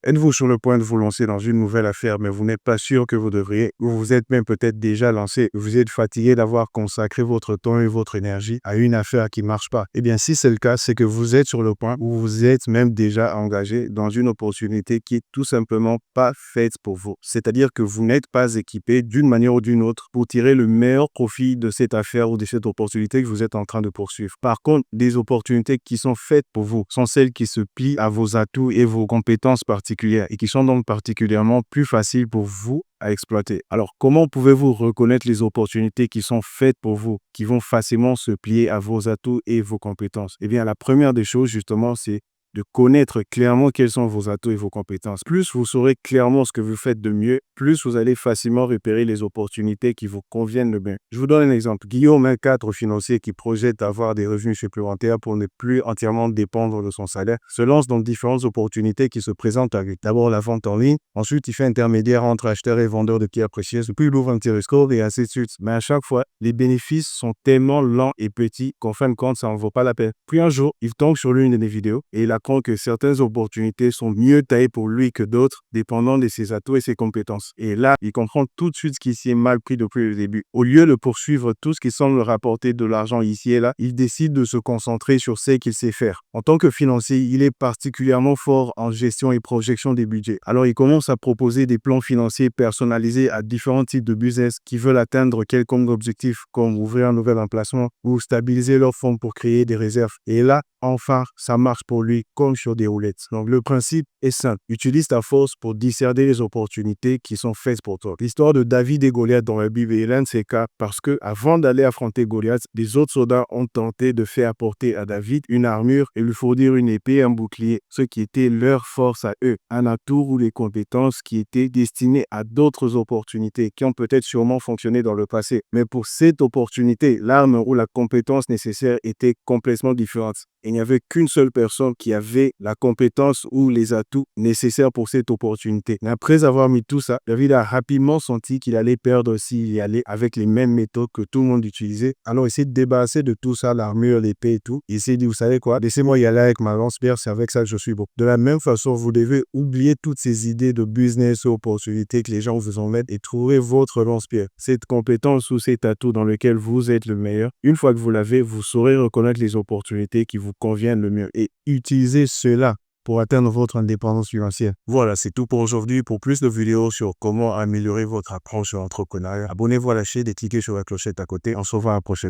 Êtes-vous sur le point de vous lancer dans une nouvelle affaire, mais vous n'êtes pas sûr que vous devriez, ou vous êtes même peut-être déjà lancé, vous êtes fatigué d'avoir consacré votre temps et votre énergie à une affaire qui ne marche pas? Eh bien, si c'est le cas, c'est que vous êtes sur le point ou vous êtes même déjà engagé dans une opportunité qui est tout simplement pas faite pour vous. C'est-à-dire que vous n'êtes pas équipé d'une manière ou d'une autre pour tirer le meilleur profit de cette affaire ou de cette opportunité que vous êtes en train de poursuivre. Par contre, des opportunités qui sont faites pour vous sont celles qui se plient à vos atouts et vos compétences particulières et qui sont donc particulièrement plus faciles pour vous à exploiter. Alors, comment pouvez-vous reconnaître les opportunités qui sont faites pour vous, qui vont facilement se plier à vos atouts et vos compétences? Eh bien, la première des choses, justement, c'est de connaître clairement quels sont vos atouts et vos compétences. Plus vous saurez clairement ce que vous faites de mieux, plus vous allez facilement repérer les opportunités qui vous conviennent le mieux. Je vous donne un exemple. Guillaume, un cadre financier qui projette avoir des revenus supplémentaires pour ne plus entièrement dépendre de son salaire, se lance dans différentes opportunités qui se présentent à lui. D'abord la vente en ligne, ensuite il fait intermédiaire entre acheteurs et vendeurs de pierres précieuses, puis il ouvre un télescope et ainsi de suite. Mais à chaque fois, les bénéfices sont tellement lents et petits qu'en fin de compte, ça n'en vaut pas la peine. Puis un jour, il tombe sur l'une des vidéos et il apprend que certaines opportunités sont mieux taillées pour lui que d'autres, dépendant de ses atouts et ses compétences. Et là, il comprend tout de suite ce qui s'y est mal pris depuis le début. Au lieu de poursuivre tout ce qui semble rapporter de l'argent ici et là, il décide de se concentrer sur ce qu'il sait faire. En tant que financier, il est particulièrement fort en gestion et projection des budgets. Alors, il commence à proposer des plans financiers personnalisés à différents types de business qui veulent atteindre quelconque objectif, comme ouvrir un nouvel emplacement ou stabiliser leurs fonds pour créer des réserves. Et là, enfin, ça marche pour lui comme sur des roulettes. Donc, le principe est simple. Utilise ta force pour discerner les opportunités qui sont faites pour toi. L'histoire de David et Goliath dans la Bible est l'un de ces cas parce que, avant d'aller affronter Goliath, les autres soldats ont tenté de faire apporter à David une armure et lui fournir une épée et un bouclier, ce qui était leur force à eux, un atout ou les compétences qui étaient destinées à d'autres opportunités qui ont peut-être sûrement fonctionné dans le passé. Mais pour cette opportunité, l'arme ou la compétence nécessaire était complètement différente. Il n'y avait qu'une seule personne qui avait la compétence ou les atouts nécessaires pour cette opportunité. Mais après avoir mis tout ça, David a rapidement senti qu'il allait perdre s'il y allait avec les mêmes méthodes que tout le monde utilisait. Alors, il s'est débarrassé de tout ça, l'armure, l'épée et tout. Il s'est dit, vous savez quoi, laissez-moi y aller avec ma lance-pierre, c'est avec ça que je suis bon. De la même façon, vous devez oublier toutes ces idées de business ou opportunités que les gens vous en mettent et trouver votre lance-pierre. Cette compétence ou cet atout dans lequel vous êtes le meilleur, une fois que vous l'avez, vous saurez reconnaître les opportunités qui vous conviennent le mieux et utiliser cela pour atteindre votre indépendance financière. Voilà, c'est tout pour aujourd'hui. Pour plus de vidéos sur comment améliorer votre approche sur l'entrepreneuriat, abonnez-vous à la chaîne et cliquez sur la clochette à côté. On se revoit à la prochaine.